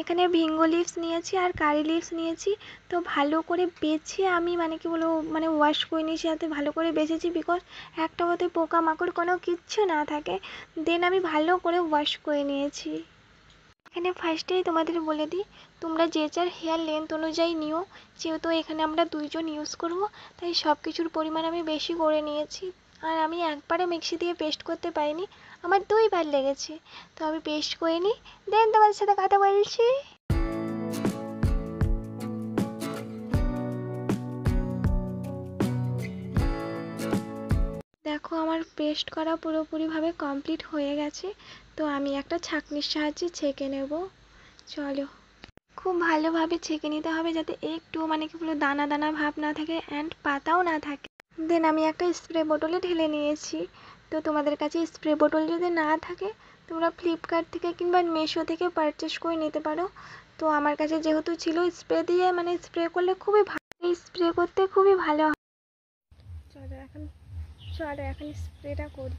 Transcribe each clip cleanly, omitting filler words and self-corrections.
এখানে ভিঙ্গো লিভস নিয়েছি আর কারি লিভস নিয়েছি। তো ভালো করে বেছে আমি কি বলবো ওয়াশ করে নিয়েছি, যাতে ভালো করে বেছেছি, বিকজ একটা হতে পোকামাকড় কোনো কিচ্ছু না থাকে। দেন আমি ভালো করে ওয়াশ করে নিয়েছি। এখানে ফার্স্টেই তোমাদের বলে দিই, তোমরা যে যার হেয়ার লেন্থ অনুযায়ী নিও। যেহেতু এখানে আমরা দুইজন ইউজ করব, তাই সব কিছুর পরিমাণ আমি বেশি করে নিয়েছি। আর আমি একবারে মিক্সি দিয়ে পেস্ট করতে পারিনি, আমার 2বার লেগেছে। তো আমি পেস্ট করে নিই, দেন তোমাদের সাথে কথা বলছি। দেখো আমার পেস্ট করা পুরোপুরিভাবে কমপ্লিট হয়ে গেছে। তো আমি একটা ছাঁকনির সাহায্যে ছেঁকে নেব। চলো, খুব ভালোভাবে ছেঁকে নিতে হবে, যাতে একটু কি বলবো দানা দানা ভাব না থাকে অ্যান্ড পাতাও না থাকে। দেন আমি একটা স্প্রে বোতলে ঢেলে নিয়েছি। তো তোমাদের কাছে স্প্রে বোতল যদি না থাকে, তোমরা ফ্লিপকার্ট থেকে কিংবা মিশো থেকে পারচেস করে নিতে পারো। তো আমার কাছে যেহেতু ছিল, স্প্রে দিয়ে স্প্রে করলে খুবই ভালো, স্প্রে করতে খুবই ভালো হয়। চলো এখন স্প্রেটা করি।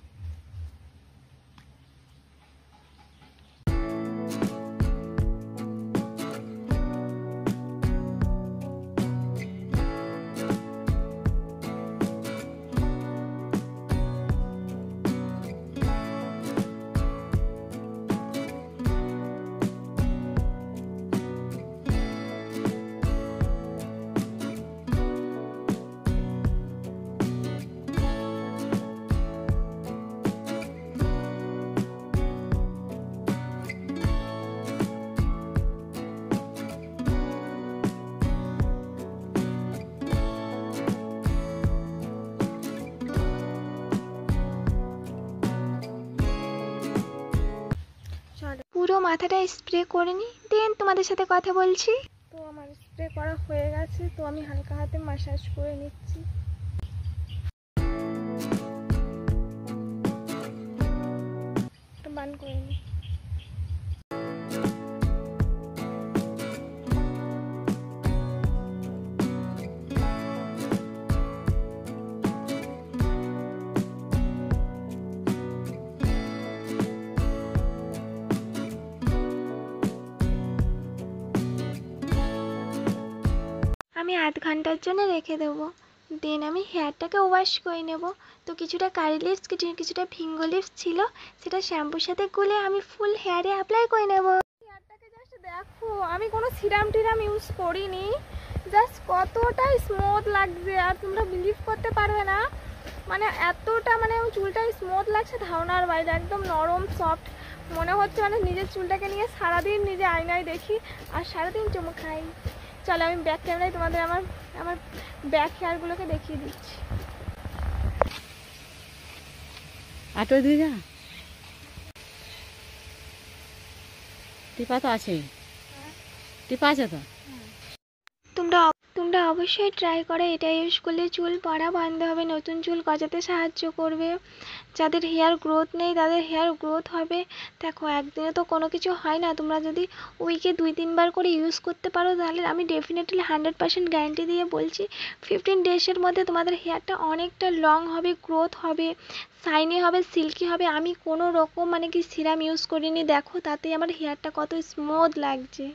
পুরো মাথাটা স্প্রে করে নিই, দেন তোমাদের সাথে কথা বলছি। তো আমার স্প্রে করা হয়ে গেছে, তো আমি হালকা হাতে ম্যাসাজ করে নিচ্ছি। বান করে নিই। আমি আধ ঘন্টার জন্য রেখে দেবো। দেন আমি হেয়ারটাকে ওয়াশ করে নেব। তো কিছুটা কারি লিভস, কিছুটা ভিঙ্গো লিভস ছিল, সেটা শ্যাম্পুর সাথে গুলে আমি ফুল হেয়ারে অ্যাপ্লাই করে নেব। হেয়ারটাকে জাস্ট দেখো, আমি কোনো সিরাম টিরাম ইউজ করিনি, জাস্ট কতটা স্মুথ লাগছে। আর তোমরা বিলিভ করতে পারবে না, এতটা চুলটা স্মুথ লাগছে ধারণার বাইরে, একদম নরম সফট মনে হচ্ছে। নিজের চুলটাকে নিয়ে সারাদিন নিজে আয়নায় দেখি আর সারাদিন চুমু খাই। চলো আমি ব্যাক ক্যামেরায় তোমাদের আমার ব্যাক হেয়ারগুলোকে দেখিয়ে দিচ্ছি। আটো দিয়ে যা, টিপা তো আছেই, টিপা আছে তো। তোমরা অবশ্যই ট্রাই করো, এটা ইউজ করলে চুল পড়া বন্ধ হবে, নতুন চুল গজাতে সাহায্য করবে। যাদের হেয়ার গ্রোথ নেই তাদের হেয়ার গ্রোথ হবে। দেখো একদিনে তো কোনো কিছু হয় না, তোমরা যদি উইকে 2-3বার করে ইউজ করতে পারো, তাহলে আমি ডেফিনেটলি 100% গ্যারান্টি দিয়ে বলছি 15 ডেজের মধ্যে তোমাদের হেয়ারটা অনেকটা লং হবে, গ্রোথ হবে, শাইনি হবে, সিল্কি হবে। আমি কোনো রকম সিরাম ইউজ করিনি, দেখো তাতেই আমার হেয়ারটা কত স্মুথ লাগছে।